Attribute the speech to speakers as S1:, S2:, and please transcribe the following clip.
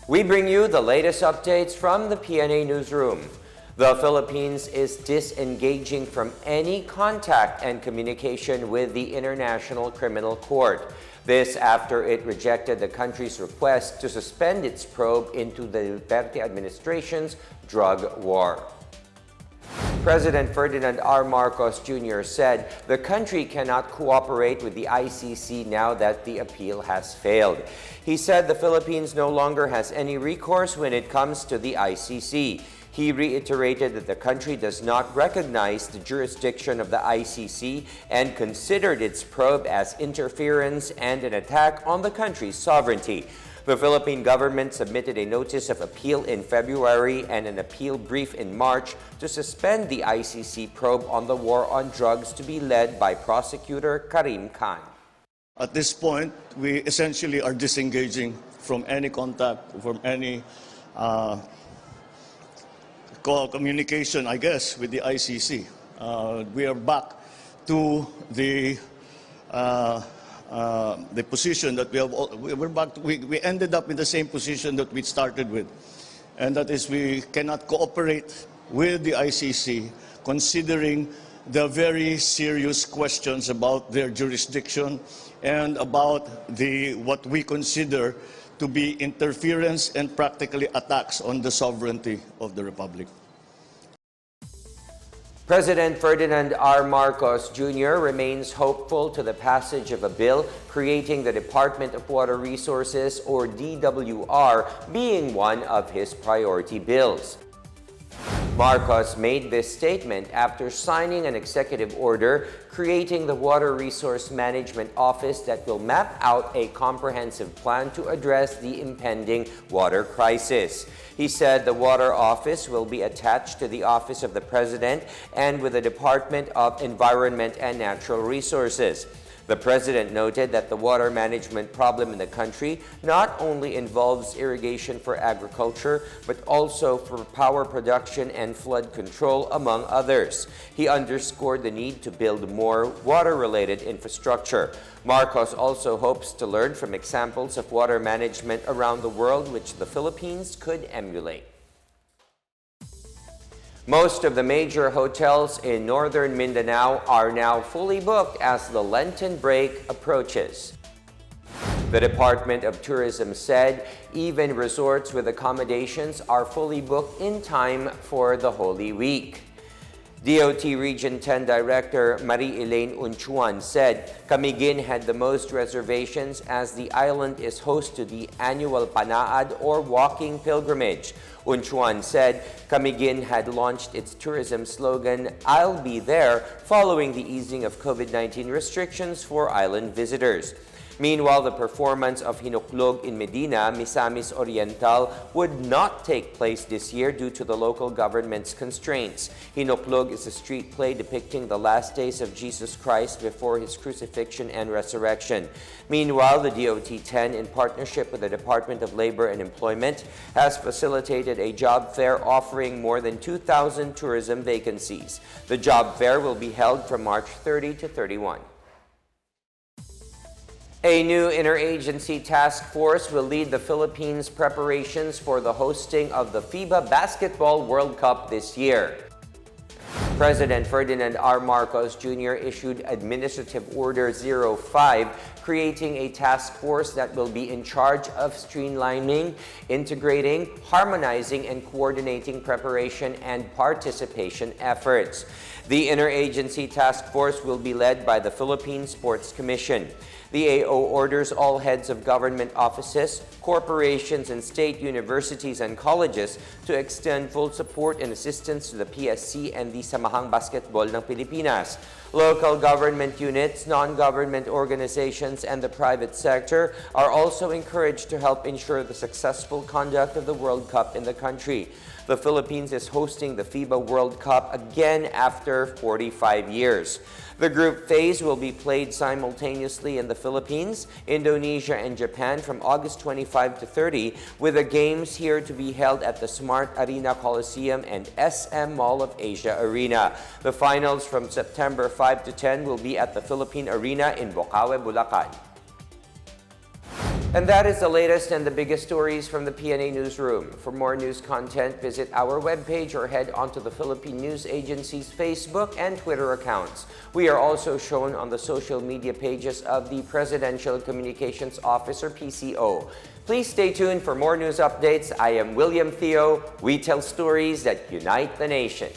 S1: We bring you the latest updates from the Pna Newsroom. The Philippines is disengaging from any contact and communication with the International Criminal Court. This after it rejected the country's request to suspend its probe into the Duterte administration's drug war. President Ferdinand R. Marcos Jr. said the country cannot cooperate with the ICC now that the appeal has failed. He said the Philippines no longer has any recourse when it comes to the ICC. He reiterated that the country does not recognize the jurisdiction of the ICC and considered its probe as interference and an attack on the country's sovereignty. The Philippine government submitted a notice of appeal in February and an appeal brief in March to suspend the ICC probe on the war on drugs to be led by prosecutor Karim Khan.
S2: At this point, we essentially are disengaging from any contact, from any communication, I guess, with the ICC. We are back to the position that we ended up in the same position that we started with, and that is we cannot cooperate with the ICC considering the very serious questions about their jurisdiction and about what we consider to be interference and practically attacks on the sovereignty of the Republic.
S1: President Ferdinand R. Marcos Jr. remains hopeful to the passage of a bill creating the Department of Water Resources, or DWR, being one of his priority bills. Marcos made this statement after signing an executive order creating the Water Resource Management Office that will map out a comprehensive plan to address the impending water crisis. He said the Water Office will be attached to the Office of the President and with the Department of Environment and Natural Resources. The President noted that the water management problem in the country not only involves irrigation for agriculture, but also for power production and flood control, among others. He underscored the need to build more water-related infrastructure. Marcos also hopes to learn from examples of water management around the world which the Philippines could emulate. Most of the major hotels in northern Mindanao are now fully booked as the Lenten break approaches. The Department of Tourism said even resorts with accommodations are fully booked in time for the Holy Week. DOT Region 10 Director Marie-Elaine Unchuan said Camiguin had the most reservations as the island is host to the annual Panaad or walking pilgrimage. Unchuan said Camiguin had launched its tourism slogan, "I'll be there," following the easing of COVID-19 restrictions for island visitors. Meanwhile, the performance of Hinuklog in Medina, Misamis Oriental, would not take place this year due to the local government's constraints. Hinuklog is a street play depicting the last days of Jesus Christ before his crucifixion and resurrection. Meanwhile, the DOT 10, in partnership with the Department of Labor and Employment, has facilitated a job fair offering more than 2,000 tourism vacancies. The job fair will be held from March 30 to 31. A new interagency task force will lead the Philippines' preparations for the hosting of the FIBA Basketball World Cup this year. President Ferdinand R. Marcos Jr. issued Administrative Order 05, creating a task force that will be in charge of streamlining, integrating, harmonizing, and coordinating preparation and participation efforts. The interagency task force will be led by the Philippine Sports Commission. The AO orders all heads of government offices, corporations, and state universities and colleges to extend full support and assistance to the PSC and the Samahang Basketball ng Pilipinas. Local government units, non-government organizations, and the private sector are also encouraged to help ensure the successful conduct of the World Cup in the country. The Philippines is hosting the FIBA World Cup again after 45 years. The group phase will be played simultaneously in the Philippines, Indonesia, and Japan from August 25 to 30, with the games here to be held at the Smart Arena Coliseum and SM Mall of Asia Arena. The finals from September 5 to 10 will be at the Philippine Arena in Bocaue, Bulacan. And that is the latest and the biggest stories from the Pna Newsroom. For more news content, visit our webpage or head onto the Philippine News Agency's Facebook and Twitter accounts. We are also shown on the social media pages of the Presidential Communications Office or PCO. Please stay tuned for more news updates. I am William Theo. We tell stories that unite the nation.